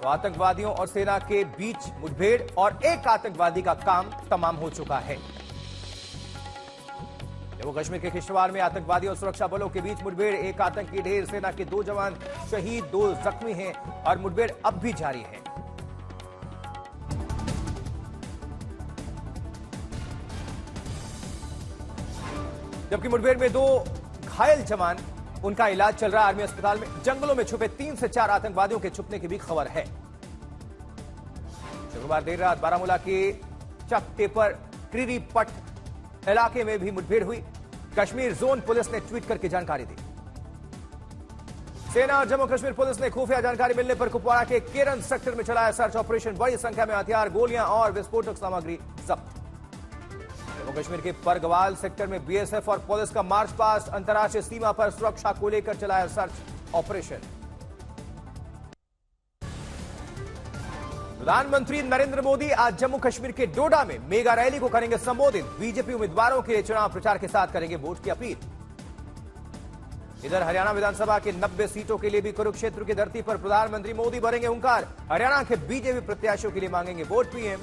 तो आतंकवादियों और सेना के बीच मुठभेड़ और एक आतंकवादी का काम तमाम हो चुका है। जम्मू कश्मीर के किश्तवाड़ में आतंकवादी और सुरक्षा बलों के बीच मुठभेड़, एक आतंकी ढेर, सेना के 2 जवान शहीद, 2 जख्मी हैं और मुठभेड़ अब भी जारी है। जबकि मुठभेड़ में 2 घायल जवान, उनका इलाज चल रहा है आर्मी अस्पताल में। जंगलों में छुपे 3 से 4 आतंकवादियों के छुपने की भी खबर है। शुक्रवार देर रात बारामूला के चकटेपर क्रीरीपट इलाके में भी मुठभेड़ हुई। कश्मीर जोन पुलिस ने ट्वीट करके जानकारी दी। सेना और जम्मू कश्मीर पुलिस ने खुफिया जानकारी मिलने पर कुपवाड़ा के केरन सेक्टर में चलाया सर्च ऑपरेशन। बड़ी संख्या में हथियार, गोलियां और विस्फोटक सामग्री जब्त। जम्मू कश्मीर के परगवाल सेक्टर में बीएसएफ और पुलिस का मार्च पास्ट, अंतर्राष्ट्रीय सीमा पर सुरक्षा को लेकर चलाया सर्च ऑपरेशन। प्रधानमंत्री नरेंद्र मोदी आज जम्मू कश्मीर के डोडा में मेगा रैली को करेंगे संबोधित। बीजेपी उम्मीदवारों के लिए चुनाव प्रचार के साथ करेंगे वोट की अपील। इधर हरियाणा विधानसभा के 90 सीटों के लिए भी कुरुक्षेत्र की धरती पर प्रधानमंत्री मोदी भरेंगे हुंकार। हरियाणा के बीजेपी प्रत्याशियों के लिए मांगेंगे वोट पीएम।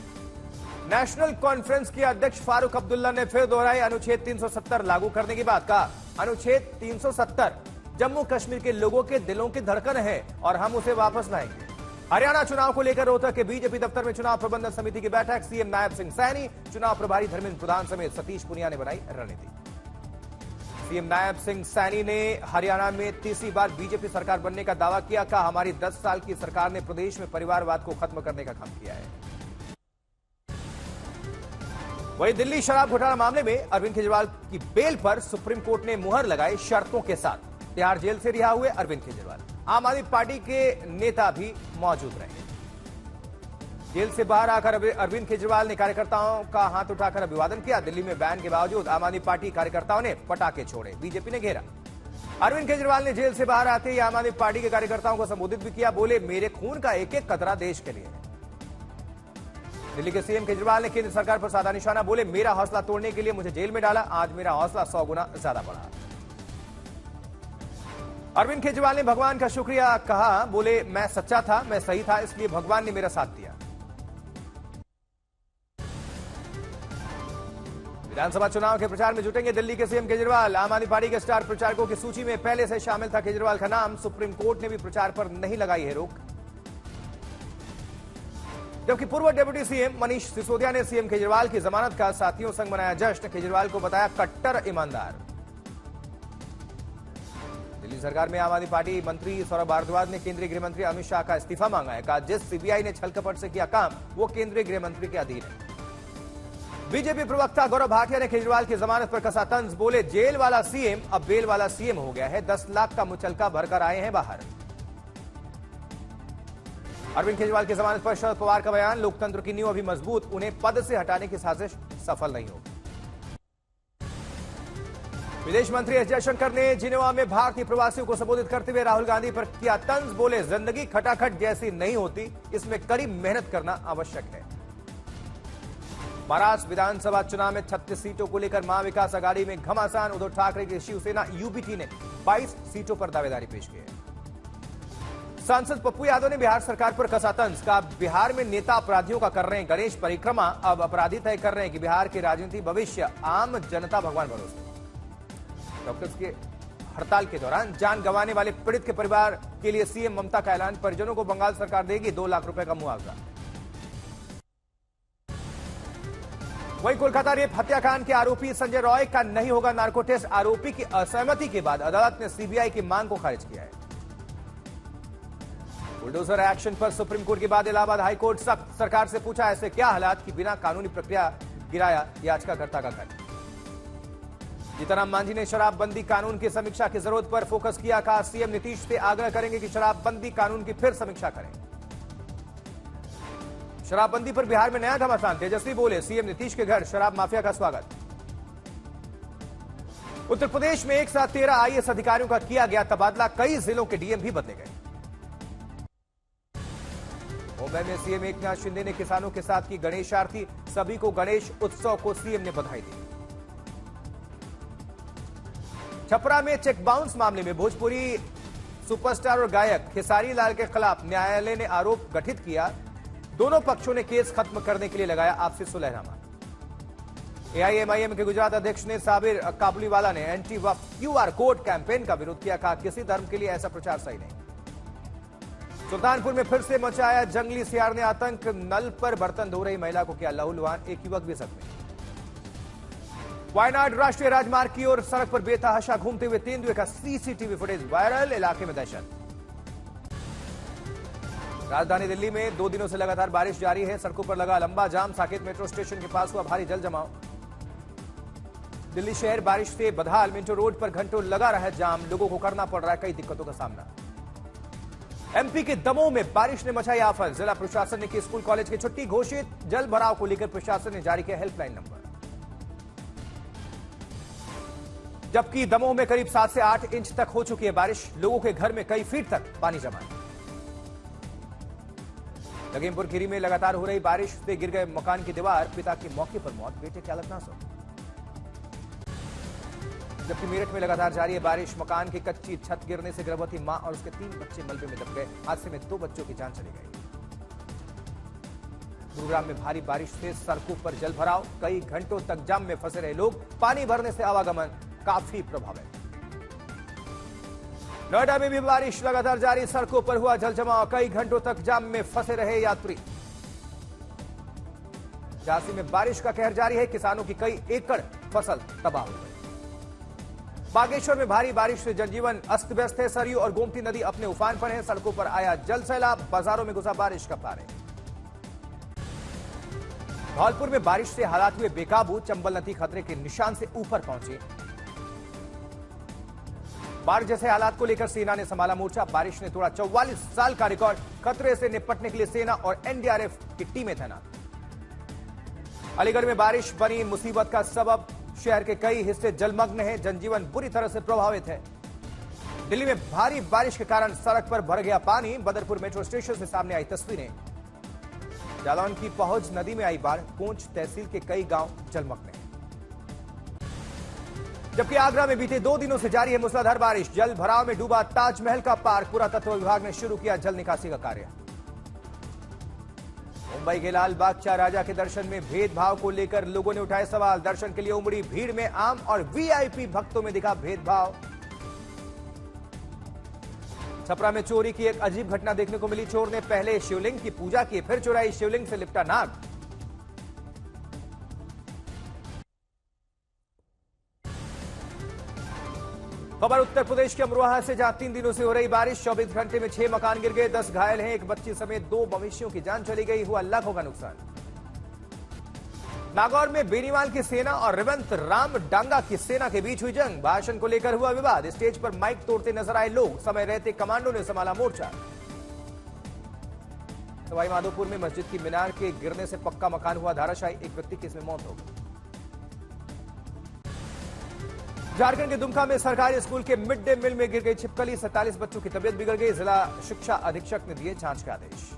नेशनल कॉन्फ्रेंस के अध्यक्ष फारूक अब्दुल्ला ने फिर दोहराई अनुच्छेद 370 लागू करने की बात। कहा, अनुच्छेद 370 जम्मू कश्मीर के लोगों के दिलों की धड़कन है और हम उसे वापस लाएंगे। हरियाणा चुनाव को लेकर रोहतक के बीजेपी दफ्तर में चुनाव प्रबंधन समिति की बैठक। सीएम नायब सिंह सैनी, चुनाव प्रभारी धर्मेंद्र प्रधान समेत सतीश पुनिया ने बनाई रणनीति। सीएम नायब सिंह सैनी ने हरियाणा में तीसरी बार बीजेपी सरकार बनने का दावा किया। कहा, हमारी 10 साल की सरकार ने प्रदेश में परिवारवाद को खत्म करने का काम किया है। वहीं दिल्ली शराब घोटाला मामले में अरविंद केजरीवाल की बेल पर सुप्रीम कोर्ट ने मुहर लगाई शर्तों के साथ। तिहाड़ जेल से रिहा हुए अरविंद केजरीवाल। आम आदमी पार्टी के नेता भी मौजूद रहे। जेल से बाहर आकर अरविंद केजरीवाल ने कार्यकर्ताओं का हाथ उठाकर अभिवादन किया। दिल्ली में बैन के बावजूद आम आदमी पार्टी कार्यकर्ताओं ने पटाखे छोड़े। बीजेपी ने घेरा। अरविंद केजरीवाल ने जेल से बाहर आते ही आम आदमी पार्टी के कार्यकर्ताओं को संबोधित भी किया। बोले, मेरे खून का एक एक कतरा देश के लिए है। दिल्ली के सीएम केजरीवाल ने केंद्र सरकार पर साधा निशाना। बोले, मेरा हौसला तोड़ने के लिए मुझे जेल में डाला, आज मेरा हौसला 100 गुना ज्यादा बढ़ा। अरविंद केजरीवाल ने भगवान का शुक्रिया कहा। बोले, मैं सच्चा था, मैं सही था, इसलिए भगवान ने मेरा साथ दिया। विधानसभा चुनाव के प्रचार में जुटेंगे दिल्ली के सीएम केजरीवाल। आम आदमी पार्टी के स्टार प्रचारकों की सूची में पहले से शामिल था केजरीवाल का नाम। सुप्रीम कोर्ट ने भी प्रचार पर नहीं लगाई है रोक। जबकि पूर्व डिप्टी सीएम मनीष सिसोदिया ने सीएम केजरीवाल की जमानत का साथियों संग मनाया जश्न। केजरीवाल को बताया कट्टर ईमानदार। दिल्ली सरकार में आम आदमी पार्टी मंत्री सौरभ भारद्वाज ने केंद्रीय गृह मंत्री अमित शाह का इस्तीफा मांगा है। कहा, जिस सीबीआई ने छलकपट से किया काम वो केंद्रीय गृह मंत्री के अधीन है। बीजेपी प्रवक्ता गौरव भाटिया ने केजरीवाल की जमानत पर कसा तंज। बोले, जेल वाला सीएम अब बेल वाला सीएम हो गया है। 10 लाख का मुचलका भरकर आए हैं बाहर। अरविंद केजरीवाल की जमानत पर शरद पवार का बयान। लोकतंत्र की नींव अभी मजबूत, उन्हें पद से हटाने की साजिश सफल नहीं होगी। विदेश मंत्री एस जयशंकर ने जिनेवा में भारतीय प्रवासियों को संबोधित करते हुए राहुल गांधी पर किया तंज। बोले, जिंदगी खटाखट जैसी नहीं होती, इसमें कड़ी मेहनत करना आवश्यक है। महाराष्ट्र विधानसभा चुनाव में 36 सीटों को लेकर महाविकास आघाड़ी में घमासान। उद्धव ठाकरे की शिवसेना यूबीटी ने 22 सीटों पर दावेदारी पेश की है। सांसद पप्पू यादव ने बिहार सरकार पर कसा तंज। कहा, बिहार में नेता अपराधियों का कर रहे हैं गणेश परिक्रमा, अब अपराधी तय कर रहे हैं कि बिहार के राजनीति भविष्य, आम जनता भगवान भरोसे। डॉक्टर्स के हड़ताल के दौरान जान गंवाने वाले पीड़ित के परिवार के लिए सीएम ममता का ऐलान। परिजनों को बंगाल सरकार देगी 2 लाख रुपए का मुआवजा। वहीं कोलकाता रेप हत्याकांड के आरोपी संजय रॉय का नहीं होगा नार्को टेस्ट। आरोपी की असहमति के बाद अदालत ने सीबीआई की मांग को खारिज किया है। बुलडोजर एक्शन पर सुप्रीम कोर्ट के बाद इलाहाबाद हाईकोर्ट सख्त। सरकार से पूछा, ऐसे क्या हालात कि बिना कानूनी प्रक्रिया गिराया याचिकाकर्ता का घर। जीतनराम मांझी ने शराबबंदी कानून की समीक्षा की जरूरत पर फोकस किया। कहा, सीएम नीतीश से आग्रह करेंगे कि शराबबंदी कानून की फिर समीक्षा करें। शराबबंदी पर बिहार में नया घमासान। तेजस्वी बोले, सीएम नीतीश के घर शराब माफिया का स्वागत। उत्तर प्रदेश में एक साथ 13 आईएएस अधिकारियों का किया गया तबादला। कई जिलों के डीएम भी बदले गए। मुंबई में सीएम एकनाथ शिंदे ने किसानों के साथ की गणेश आरती। सभी को गणेश उत्सव को सीएम ने बधाई दी। छपरा में चेक बाउंस मामले में भोजपुरी सुपरस्टार और गायक खेसारी लाल के खिलाफ न्यायालय ने आरोप गठित किया। दोनों पक्षों ने केस खत्म करने के लिए लगाया आपसी सुलहनामा। एआईएमआईएम के गुजरात अध्यक्ष ने साबिर काबुलीवाला ने एंटी वक्फ क्यूआर कोड कैंपेन का विरोध किया। कहा किसी धर्म के लिए ऐसा प्रचार सही नहीं। सुल्तानपुर में फिर से मचाया जंगली सियार ने आतंक। नल पर बर्तन धो रही महिला को किया लहूलुहान, एक युवक भी जख्मी। वायनाड राष्ट्रीय राजमार्ग की ओर सड़क पर बेतहाशा घूमते हुए तेंदुए का सीसीटीवी फुटेज वायरल। इलाके में दहशत। राजधानी दिल्ली में 2 दिनों से लगातार बारिश जारी है। सड़कों पर लगा लंबा जाम। साकेत मेट्रो स्टेशन के पास हुआ भारी जल जमाव। दिल्ली शहर बारिश से बदहाल। मिंटो रोड पर घंटों लगा रहा है जाम। लोगों को करना पड़ रहा है कई दिक्कतों का सामना। एमपी के दमोह में बारिश ने मचाई आफत। जिला प्रशासन ने की स्कूल कॉलेज की छुट्टी घोषित। जल भराव को लेकर प्रशासन ने जारी किया हेल्पलाइन नंबर। जबकि दमोह में करीब 7 से 8 इंच तक हो चुकी है बारिश। लोगों के घर में कई फीट तक पानी जमा है। लखीमपुर खीरी में लगातार हो रही बारिश से गिर गए मकान की दीवार। पिता की मौके पर मौत, बेटे की हालत नाजुक। जबकि मेरठ में लगातार जारी है बारिश। मकान की कच्ची छत गिरने से गर्भवती मां और उसके 3 बच्चे मलबे में दब गए। हादसे में 2 बच्चों की जान चली गई। गुरुग्राम में भारी बारिश से सड़कों पर जल भराव। कई घंटों तक जाम में फंसे रहे लोग। पानी भरने से आवागमन काफी प्रभावित। नोएडा में भी बारिश लगातार जारी। सड़कों पर हुआ जल जमाव। कई घंटों तक जाम में फंसे रहे यात्री। झांसी में बारिश का कहर जारी है। किसानों की कई एकड़ फसल तबाह हो गई। बागेश्वर में भारी बारिश से जनजीवन अस्त व्यस्त है। सरयू और गोमती नदी अपने उफान पर है। सड़कों पर आया जल सैलाब। बाजारों में घुसा बारिश का पानी। धौलपुर में बारिश से हालात हुए बेकाबू। चंबल नदी खतरे के निशान से ऊपर पहुंची। बाढ़ जैसे हालात को लेकर सेना ने संभाला मोर्चा। बारिश ने तोड़ा 44 साल का रिकॉर्ड। खतरे से निपटने के लिए सेना और एनडीआरएफ की टीमें तैनात। अलीगढ़ में बारिश बनी मुसीबत का सबब। शहर के कई हिस्से जलमग्न हैं। जनजीवन बुरी तरह से प्रभावित है। दिल्ली में भारी बारिश के कारण सड़क पर भर गया पानी। बदरपुर मेट्रो स्टेशन से सामने आई तस्वीरें। जालौन की पहुंच नदी में आई बाढ़। कोंच तहसील के कई गांव जलमग्न हैं। जबकि आगरा में बीते 2 दिनों से जारी है मूसलाधार बारिश। जल भराव में डूबा ताजमहल का पार्क। पुरातत्व विभाग ने शुरू किया जल निकासी का कार्य। मुंबई के लाल बाग चा राजा के दर्शन में भेदभाव को लेकर लोगों ने उठाए सवाल। दर्शन के लिए उमड़ी भीड़ में आम और वीआईपी भक्तों में दिखा भेदभाव। छपरा में चोरी की एक अजीब घटना देखने को मिली। चोर ने पहले शिवलिंग की पूजा की, फिर चुराई शिवलिंग से लिपटा नाग। खबर उत्तर प्रदेश के अमरोहा से, जहां 3 दिनों से हो रही बारिश। 24 घंटे में 6 मकान गिर गए, 10 घायल हैं। एक बच्ची समेत 2 मवेशियों की जान चली गई। हुआ लाखों का नुकसान। नागौर में बेनीवाल की सेना और रेवंत राम डांगा की सेना के बीच हुई जंग। भाषण को लेकर हुआ विवाद। स्टेज पर माइक तोड़ते नजर आए लोग। समय रहते कमांडो ने संभाला मोर्चा। सवाई माधोपुर में मस्जिद की मीनार के गिरने से पक्का मकान हुआ धराशायी। एक व्यक्ति की इसमें मौत हो गई। झारखंड के दुमका में सरकारी स्कूल के मिड डे मील में गिर गई छिपकली। 47 बच्चों की तबीयत बिगड़ गई। जिला शिक्षा अधीक्षक ने दिए जांच के आदेश।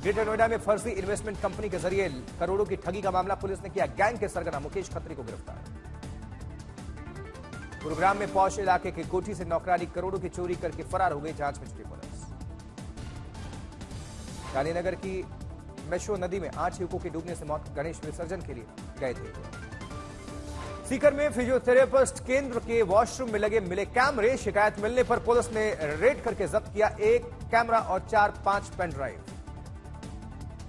ग्रेटर नोएडा में फर्जी इन्वेस्टमेंट कंपनी के जरिए करोड़ों की ठगी का मामला। पुलिस ने किया गैंग के सरगना मुकेश खत्री को गिरफ्तार। गुरुग्राम में पौष इलाके के कोठी से नौकरानी करोड़ों की चोरी करके फरार हो गई। जांच में जुटी पुलिस। गांधीनगर की मेशो नदी में 8 युवकों की डूबने से मौत। गणेश विसर्जन के लिए गए थे। सीकर में फिजियोथेरेपिस्ट केंद्र के वॉशरूम में मिले कैमरे। शिकायत मिलने पर पुलिस ने रेड करके जब्त किया 1 कैमरा और 4-5 पेन ड्राइव।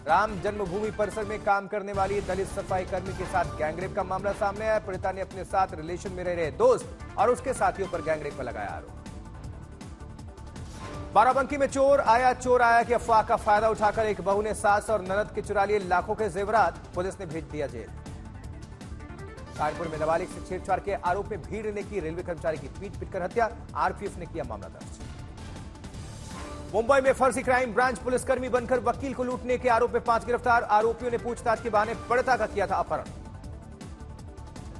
राम जन्मभूमि परिसर में काम करने वाली दलित सफाई कर्मी के साथ गैंगरेप का मामला सामने आया। पीड़िता ने अपने साथ रिलेशन में रह रहे दोस्त और उसके साथियों पर गैंगरेप का लगाया आरोप। बाराबंकी में चोर आया की अफवाह का फायदा उठाकर एक बहू ने सास और ननद के चुरा लिए लाखों के जेवरात। पुलिस ने भेज दिया जेल। कानपुर में नाबालिग से छेड़छाड़ के आरोप में भीड़ ने की रेलवे कर्मचारी की पीट-पीटकर हत्या। आरपीएफ ने किया मामला दर्ज। मुंबई में फर्जी क्राइम ब्रांच पुलिसकर्मी बनकर वकील को लूटने के आरोप में 5 गिरफ्तार। आरोपियों ने पूछताछ के बहाने पीड़िता का किया था अपहरण।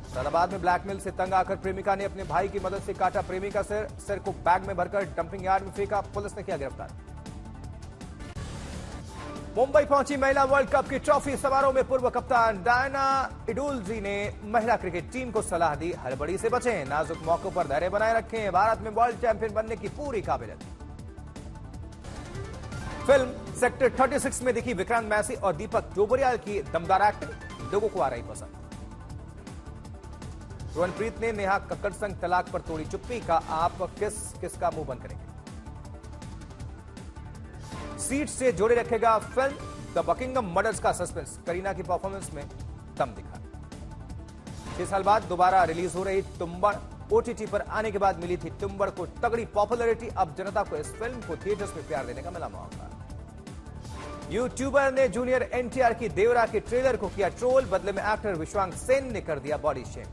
मुरादाबाद में ब्लैकमेल से तंग आकर प्रेमिका ने अपने भाई की मदद से काटा प्रेमी का सिर को बैग में भरकर डंपिंग यार्ड में फेंका। पुलिस ने किया गिरफ्तार। मुंबई पहुंची महिला वर्ल्ड कप की ट्रॉफी समारोह में पूर्व कप्तान डायना इडुल्जी ने महिला क्रिकेट टीम को सलाह दी, हड़बड़ी से बचें, नाजुक मौकों पर धैर्य बनाए रखें, भारत में वर्ल्ड चैंपियन बनने की पूरी काबिलियत। फिल्म सेक्टर 36 में दिखी विक्रांत मैसी और दीपक डोबरियाल की दमदार एक्टिंग, लोगों को आ रही पसंद। रोहनप्रीत ने नेहा कक्कड़ संग तलाक पर तोड़ी चुप्पी, का आप किसका मुंह बंद करेंगे। सीट से जोड़े रखेगा फिल्म द बकिंगम मर्डर्स का सस्पेंस, करीना की परफॉर्मेंस में दम दिखा। 6 साल बाद दोबारा रिलीज हो रही तुम्बाड़, ओटीटी पर आने के बाद मिली थी तुम्बाड़ को तगड़ी पॉपुलैरिटी, अब जनता को इस फिल्म को थिएटर्स में प्यार देने का मिला मौका। यूट्यूबर ने जूनियर एनटीआर की देवरा के ट्रेलर को किया ट्रोल, बदले में एक्टर विश्वांग सेन ने कर दिया बॉडी शेम।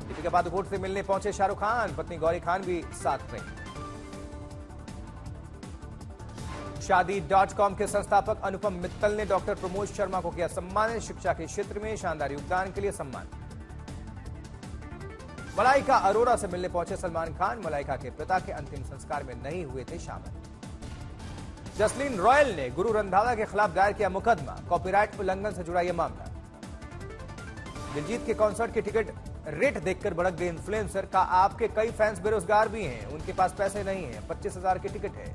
दीपिका पादुकोण से मिलने पहुंचे शाहरुख खान, पत्नी गौरी खान भी साथ रही। शादी.com के संस्थापक अनुपम मित्तल ने डॉक्टर प्रमोद शर्मा को किया सम्मानित, शिक्षा के क्षेत्र में शानदार योगदान के लिए सम्मान। मलाइका अरोरा से मिलने पहुंचे सलमान खान, मलाइका के पिता के अंतिम संस्कार में नहीं हुए थे शामिल। जसलीन रॉयल ने गुरु रंधावा के खिलाफ दायर किया मुकदमा, कॉपीराइट उल्लंघन से जुड़ा यह मामला। दिलजीत के कॉन्सर्ट के टिकट रेट देखकर भड़क गए इन्फ्लुएंसर, का आपके कई फैंस बेरोजगार भी हैं, उनके पास पैसे नहीं हैं, 25,000 की टिकट है।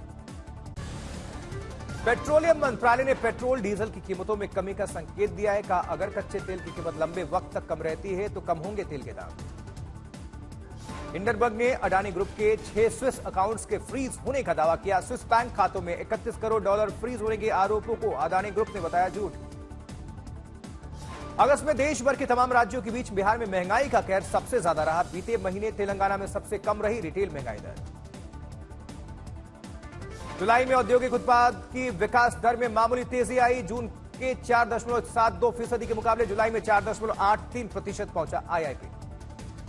पेट्रोलियम मंत्रालय ने पेट्रोल डीजल की कीमतों में कमी का संकेत दिया है, कहा अगर कच्चे तेल की कीमत लंबे वक्त तक कम रहती है तो कम होंगे तेल के दाम। हिंडनबर्ग ने अडानी ग्रुप के 6 स्विस अकाउंट्स के फ्रीज होने का दावा किया, स्विस बैंक खातों में 31 करोड़ डॉलर फ्रीज होने के आरोपों को अडानी ग्रुप ने बताया झूठ। अगस्त में देश भर के तमाम राज्यों के बीच बिहार में महंगाई का कहर सबसे ज्यादा रहा, बीते महीने तेलंगाना में सबसे कम रही रिटेल महंगाई दर। जुलाई में औद्योगिक उत्पाद की विकास दर में मामूली तेजी आई, जून के 4.72% के मुकाबले जुलाई में 4.83% पहुंचा आईआईपी।